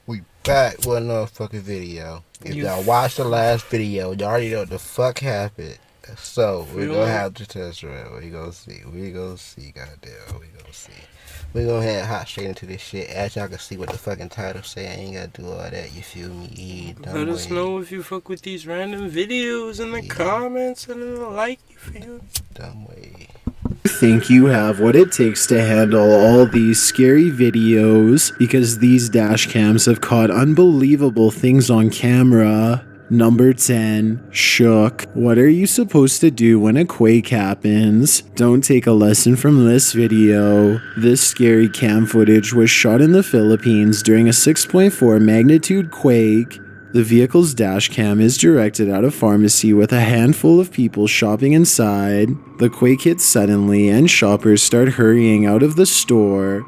We back with another fucking video. If y'all watched the last video, y'all already know what the fuck happened. So, we're gonna have to test run. We gonna see. Goddamn. We gonna see. We gonna head hot straight into this shit. As y'all can see what the fucking title say. I ain't gotta do all that. You feel me? Let us know if you fuck with these random videos in the comments and in the like. You feel? Dumb way. Think you have what it takes to handle all these scary videos because these dash cams have caught unbelievable things on camera. Number 10, shook. What are you supposed to do when a quake happens? Don't take a lesson from this video. This scary cam footage was shot in the Philippines during a 6.4 magnitude quake. The vehicle's dash cam is directed at a pharmacy with a handful of people shopping inside. The quake hits suddenly and shoppers start hurrying out of the store.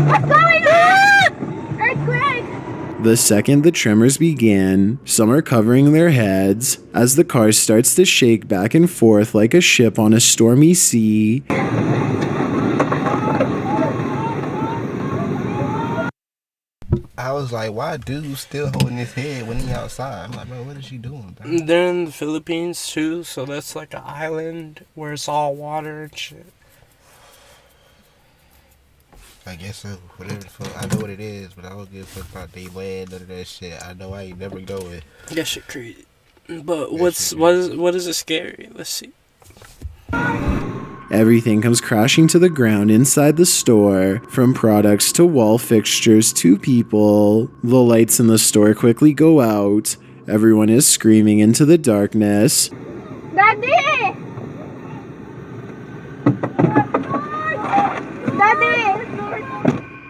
What's going on? Earthquake! The second the tremors begin, some are covering their heads as the car starts to shake back and forth like a ship on a stormy sea. I was like, why dude still holding his head when he outside? I'm like, bro, what is she doing, bro? They're in the Philippines too, so that's like an island where it's all water and shit. I guess so. Whatever the fuck. I know what it is, but I don't give a fuck about they land, none of that shit. I know I ain't never going. That shit crazy. But what is it scary? Let's see. Everything comes crashing to the ground inside the store, from products to wall fixtures to people. The lights in the store quickly go out. Everyone is screaming into the darkness. Daddy! Daddy!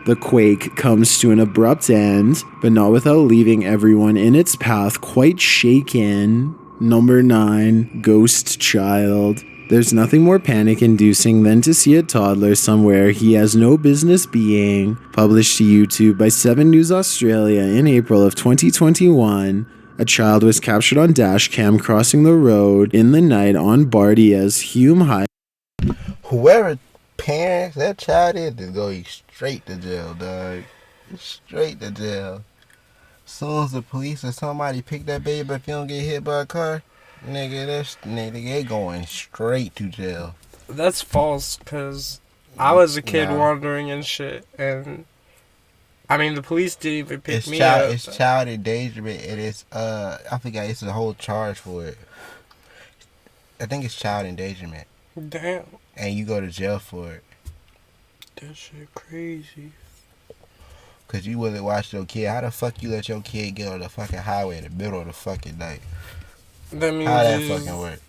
The quake comes to an abrupt end, but not without leaving everyone in its path quite shaken. Number 9, Ghost Child. There's nothing more panic-inducing than to see a toddler somewhere he has no business being. Published to YouTube by 7 News Australia in April of 2021, a child was captured on dashcam crossing the road in the night on Bardia's Hume High. Whoever parents that child is going straight to jail, dog. Straight to jail. Soon as the police or somebody pick that baby up, if you don't get hit by a car, they going straight to jail. That's false, cause I was a kid wandering and shit, and I mean the police didn't even pick me up. It's child endangerment, and it's I forgot it's a whole charge for it. I think it's child endangerment. Damn. And you go to jail for it. That shit crazy. Cause you wasn't watching your kid. How the fuck you let your kid get on the fucking highway in the middle of the fucking night? That means how that fucking work?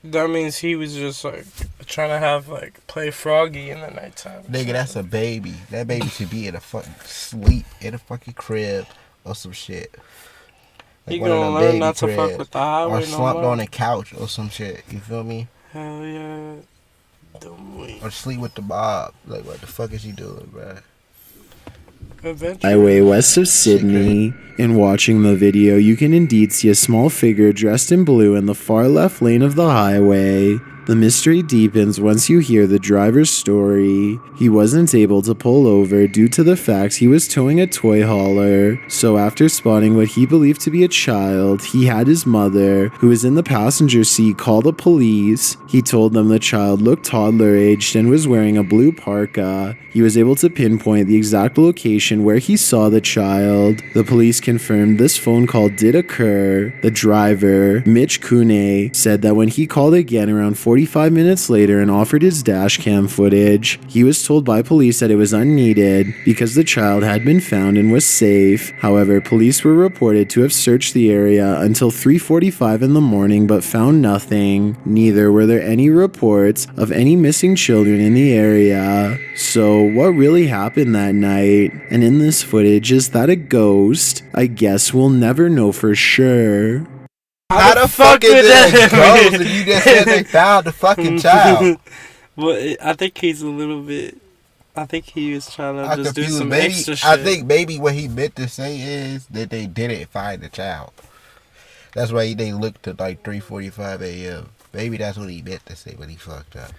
That means he was just like trying to have like play Froggy in the nighttime. Nigga, that's a baby. That baby should be in a fucking sleep in a fucking crib or some shit. Like he gonna learn not to fuck with the highway or slumped on a couch or some shit. You feel me? Hell yeah. Or sleep with the mob. Like, what the fuck is he doing, bro? Highway west of Sydney. In watching the video, you can indeed see a small figure dressed in blue in the far left lane of the highway. The mystery deepens once you hear the driver's story. He wasn't able to pull over due to the fact he was towing a toy hauler, so after spotting what he believed to be a child, he had his mother, who was in the passenger seat, call the police. He told them the child looked toddler-aged and was wearing a blue parka. He was able to pinpoint the exact location where he saw the child. The police confirmed this phone call did occur. The driver, Mitch Kune, said that when he called again around 45 minutes later and offered his dashcam footage, he was told by police that it was unneeded because the child had been found and was safe. However, police were reported to have searched the area until 3:45 in the morning but found nothing. Neither were there any reports of any missing children in the area. So, what really happened that night? And in this footage, is that a ghost? I guess we'll never know for sure. How the fuck is it a ghost if you just said they found the fucking child? Well, I think he's a little bit. I think he was trying to just do some extra shit. I think maybe what he meant to say is that they didn't find the child. That's why they looked at like 3:45 a.m. Maybe that's what he meant to say, but he fucked up.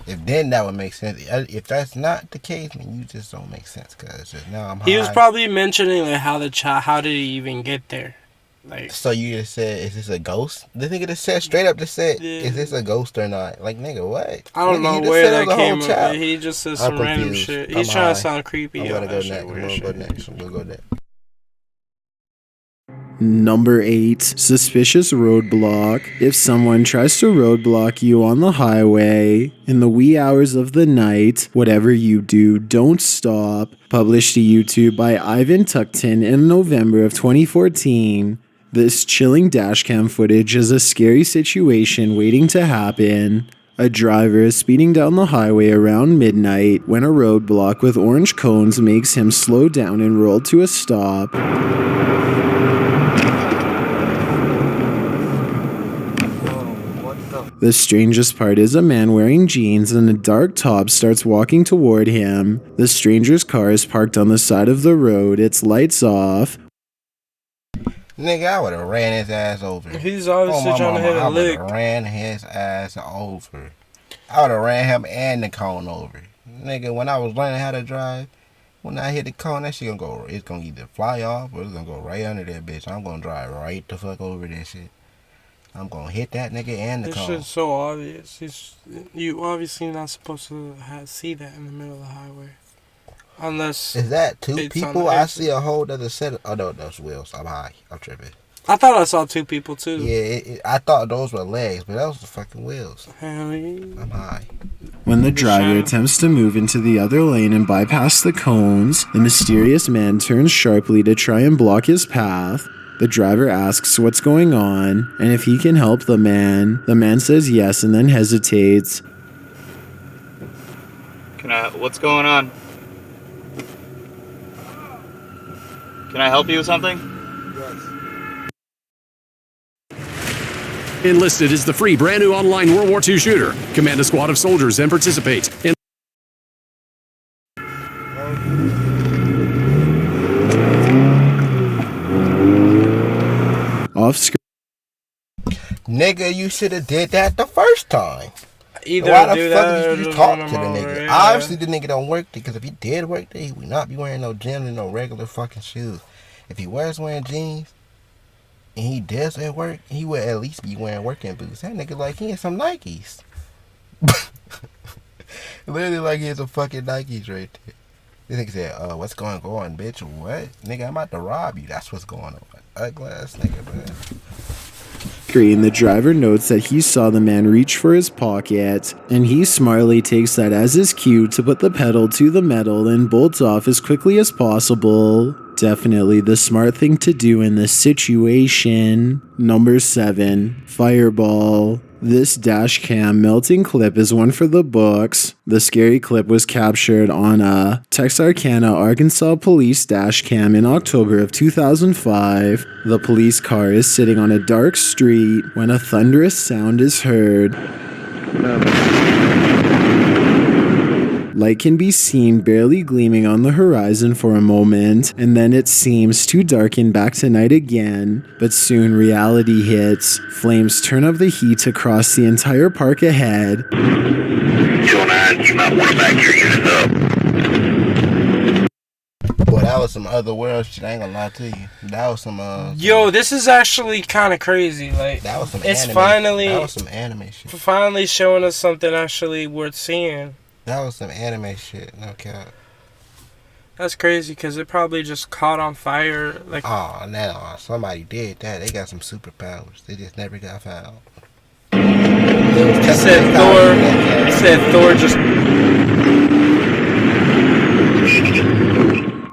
If then that would make sense. If that's not the case, then you just don't make sense. Cause just now I'm high. He was probably mentioning like how did he even get there? Like, so you just said, is this a ghost? The nigga just said straight up, just said, is this a ghost or not? Like, nigga, what? I don't nigga, know where that came up. He just said some random shit. He's trying to sound creepy. I'm gonna go next. I'm gonna go next. Number 8. Suspicious roadblock. If someone tries to roadblock you on the highway in the wee hours of the night, whatever you do, don't stop. Published to YouTube by Ivan Tuckton in November of 2014. This chilling dashcam footage is a scary situation waiting to happen. A driver is speeding down the highway around midnight when a roadblock with orange cones makes him slow down and roll to a stop. The strangest part is a man wearing jeans and a dark top starts walking toward him. The stranger's car is parked on the side of the road, its lights off. Nigga, I would have ran his ass over. He's obviously trying to hit a lick. I would have ran his ass over. I would have ran him and the cone over. Nigga, when I was learning how to drive, when I hit the cone, that shit gonna go, it's gonna either fly off or it's gonna go right under that bitch. I'm gonna drive right the fuck over that shit. I'm gonna hit that nigga and the cone. This shit's so obvious. You obviously not supposed to see that in the middle of the highway. Unless... Is that two people? I see a whole other set of... Oh, no, those wheels. I'm high. I'm tripping. I thought I saw 2 people, too. Yeah, I thought those were legs, but those were fucking wheels. Hell yeah. I'm high. When the driver attempts to move into the other lane and bypass the cones, the mysterious man turns sharply to try and block his path. The driver asks what's going on and if he can help the man. The man says yes and then hesitates. What's going on? Can I help you with something? Enlisted is the free brand new online World War II shooter. Command a squad of soldiers and participate in Off-screen. Nigga, you should have did that the first time. Either why do the fuck that did you or talk to run the him nigga? over, yeah. Obviously, the nigga don't work there, because if he did work there, he would not be wearing no gym and no regular fucking shoes. If he was wearing jeans and he does at work, he would at least be wearing working boots. That nigga like he in some Nikes. Literally like he has some fucking Nikes right there. This nigga said, what's going on, bitch? What? Nigga, I'm about to rob you. That's what's going on. Ugly ass nigga, man. The driver notes that he saw the man reach for his pocket, and he smartly takes that as his cue to put the pedal to the metal and bolt off as quickly as possible. Definitely the smart thing to do in this situation. Number 7. Fireball. This dash cam melting clip is one for the books. The scary clip was captured on a Texarkana, Arkansas police dash cam in October of 2005. The police car is sitting on a dark street when a thunderous sound is heard. Light can be seen barely gleaming on the horizon for a moment, and then it seems to darken back to night again. But soon reality hits. Flames turn up the heat across the entire park ahead. 209, you might want to back your unit up. Boy, that was some other world shit. I ain't gonna lie to you. That was some Yo, this is actually kind of crazy. Like, that was some it's anime. finally That was some anime shit. finally showing us something actually worth seeing. That was some anime shit. No cap. That's crazy because it probably just caught on fire. Like, Oh, no, somebody did that. They got some superpowers. They just never got found. said Thor just...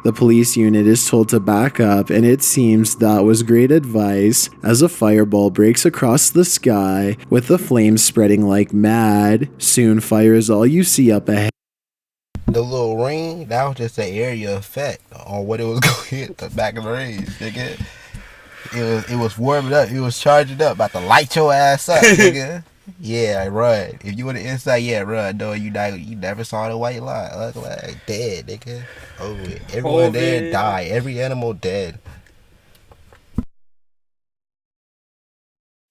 The police unit is told to back up, and it seems that was great advice as a fireball breaks across the sky with the flames spreading like mad. Soon fire is all you see up ahead. The little ring, that was just an area effect on what it was going to hit the back of the range, nigga. It was warming up. It was charging up, about to light your ass up, nigga. Yeah, run. If you were the inside, yeah, run. No, you never saw the white line. Ugly, dead, nigga. Oh, everyone dead, died. Every animal dead.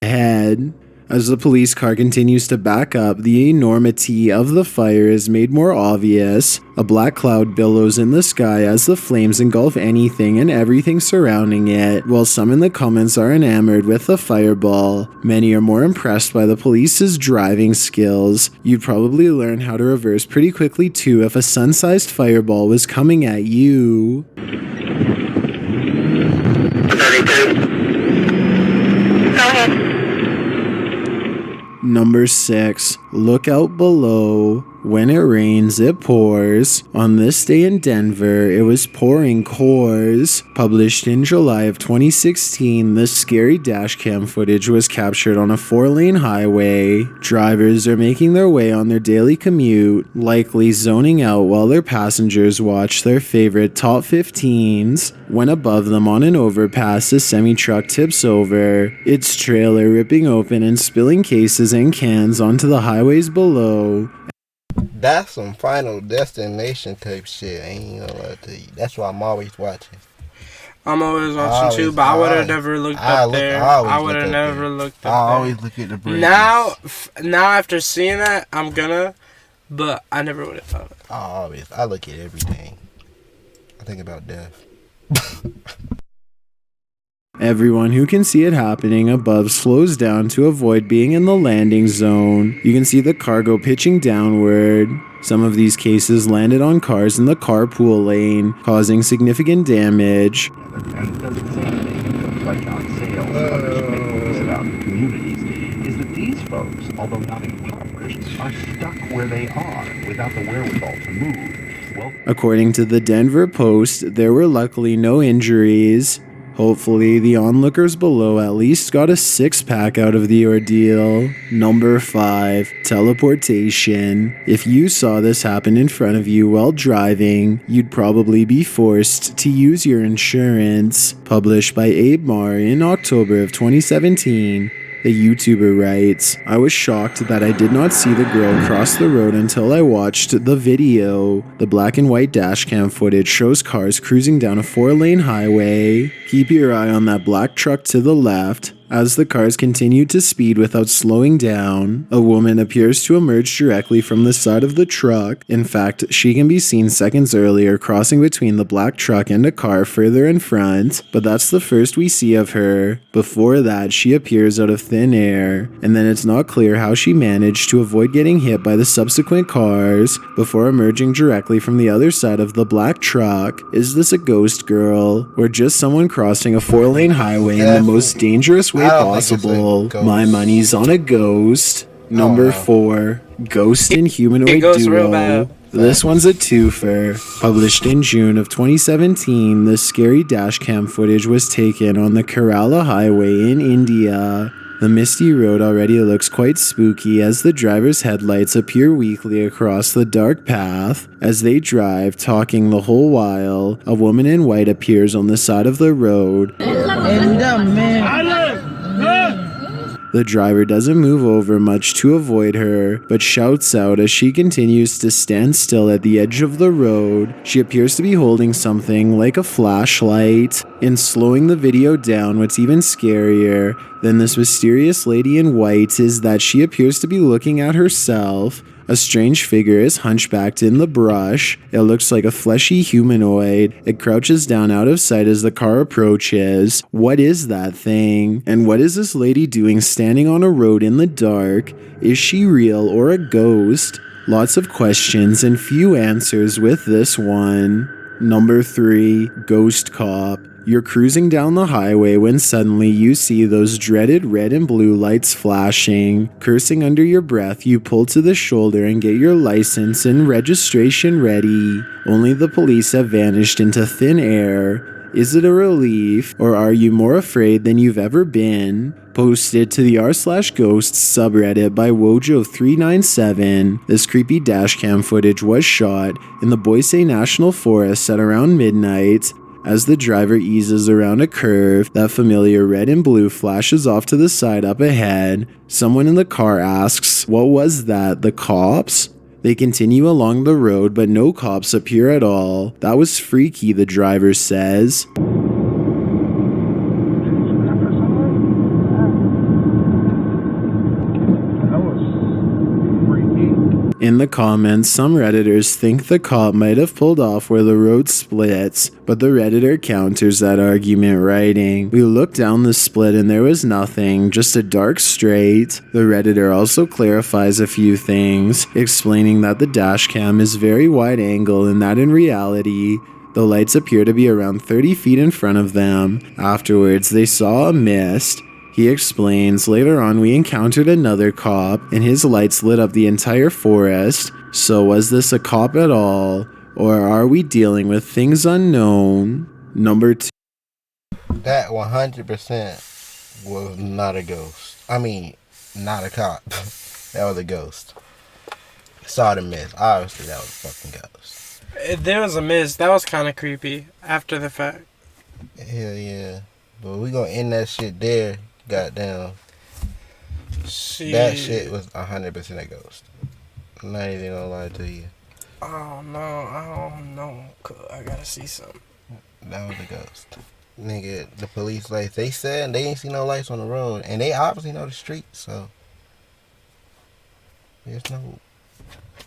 Head. As the police car continues to back up, the enormity of the fire is made more obvious. A black cloud billows in the sky as the flames engulf anything and everything surrounding it, while some in the comments are enamored with the fireball. Many are more impressed by the police's driving skills. You'd probably learn how to reverse pretty quickly too if a sun-sized fireball was coming at you. 32. Go ahead. Number 6. Look out below. When it rains, it pours. On this day in Denver, it was pouring cores. Published in July of 2016, this scary dashcam footage was captured on a 4-lane highway. Drivers are making their way on their daily commute, likely zoning out while their passengers watch their favorite top 15s. When above them on an overpass, a semi-truck tips over, its trailer ripping open and spilling cases and cans onto the highways below. That's some Final Destination type shit. I ain't gonna lie to you. That's why I'm always watching. I'm always watching too, but I would have never looked up there. I would have never looked up there. I always look at the bridges. Now after seeing that, I'm gonna, but I never would have thought it. I look at everything. I think about death. Everyone who can see it happening above slows down to avoid being in the landing zone. You can see the cargo pitching downward. Some of these cases landed on cars in the carpool lane, causing significant damage. And the same thing like on sale about communities is that these folks, although not impoverished, are stuck where they are without the wherewithal to move. Well, according to the Denver Post, there were luckily no injuries. Hopefully, the onlookers below at least got a 6-pack out of the ordeal. Number 5. Teleportation. If you saw this happen in front of you while driving, you'd probably be forced to use your insurance. Published by Abe Marr in October of 2017. The YouTuber writes, I was shocked that I did not see the girl cross the road until I watched the video. The black and white dashcam footage shows cars cruising down a 4-lane highway. Keep your eye on that black truck to the left. As the cars continue to speed without slowing down, a woman appears to emerge directly from the side of the truck. In fact, she can be seen seconds earlier crossing between the black truck and a car further in front, but that's the first we see of her. Before that, she appears out of thin air, and then it's not clear how she managed to avoid getting hit by the subsequent cars before emerging directly from the other side of the black truck. Is this a ghost girl, or just someone crossing a 4-lane highway in the most dangerous way possible? My money's on a ghost. Number 4. Ghost and humanoid duo. This one's a twofer. Published in June of 2017, the scary dashcam footage was taken on the Kerala Highway in India. The misty road already looks quite spooky as the driver's headlights appear weakly across the dark path. As they drive, talking the whole while, a woman in white appears on the side of the road. The driver doesn't move over much to avoid her, but shouts out as she continues to stand still at the edge of the road. She appears to be holding something like a flashlight. In slowing the video down, what's even scarier than this mysterious lady in white is that she appears to be looking at herself. A strange figure is hunchbacked in the brush. It looks like a fleshy humanoid. It crouches down out of sight as the car approaches. What is that thing? And what is this lady doing standing on a road in the dark? Is she real or a ghost? Lots of questions and few answers with this one. Number 3. Ghost Cop. You're cruising down the highway when suddenly you see those dreaded red and blue lights flashing. Cursing under your breath, you pull to the shoulder and get your license and registration ready. Only the police have vanished into thin air. Is it a relief, or are you more afraid than you've ever been? Posted to the r/ghosts subreddit by Wojo397, this creepy dashcam footage was shot in the Boise National Forest at around midnight. As the driver eases around a curve, that familiar red and blue flashes off to the side up ahead. Someone in the car asks, "What was that, the cops?" They continue along the road, but no cops appear at all. "That was freaky," the driver says. In the comments, some Redditors think the cop might have pulled off where the road splits, but the Redditor counters that argument, writing, "We looked down the split and there was nothing, just a dark straight." The Redditor also clarifies a few things, explaining that the dashcam is very wide angle and that in reality, the lights appear to be around 30 feet in front of them. Afterwards, they saw a mist. He explains, "Later on we encountered another cop and his lights lit up the entire forest. So was this a cop at all? Or are we dealing with things unknown?" Number 2. That 100% was not a ghost. I mean, not a cop. That was a ghost. Saw the mist. Obviously, that was a fucking ghost. There was a mist. That was kind of creepy after the fact. Hell yeah. But we gonna end that shit there. Goddamn. Shit. That shit was 100% a ghost. I'm not even gonna lie to you. Oh no, I don't know. I gotta see something. That was a ghost. Nigga, the police lights, they said they ain't see no lights on the road. And they obviously know the street, so there's no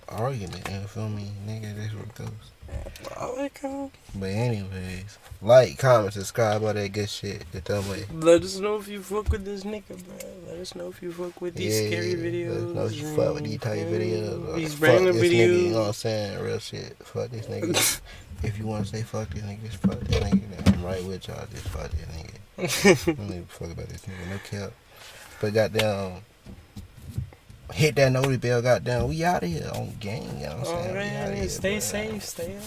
argument, you feel me? Nigga, that's what it goes. But anyways, like, comment, subscribe, all that good shit. Let us know if you fuck with this nigga, bro. Let us know if you fuck with these scary videos. Let us know if you fuck with these type videos. These fuck random this videos. Nigga, you know what I'm saying? Real shit. Fuck this nigga. If you want to say fuck this nigga, just fuck this nigga. I'm right with y'all. Just fuck this nigga. I don't give a fuck about this nigga. No cap. But goddamn, hit that notice bell, goddamn. We out of here on gang. You know what I'm saying? Stay safe. Stay up.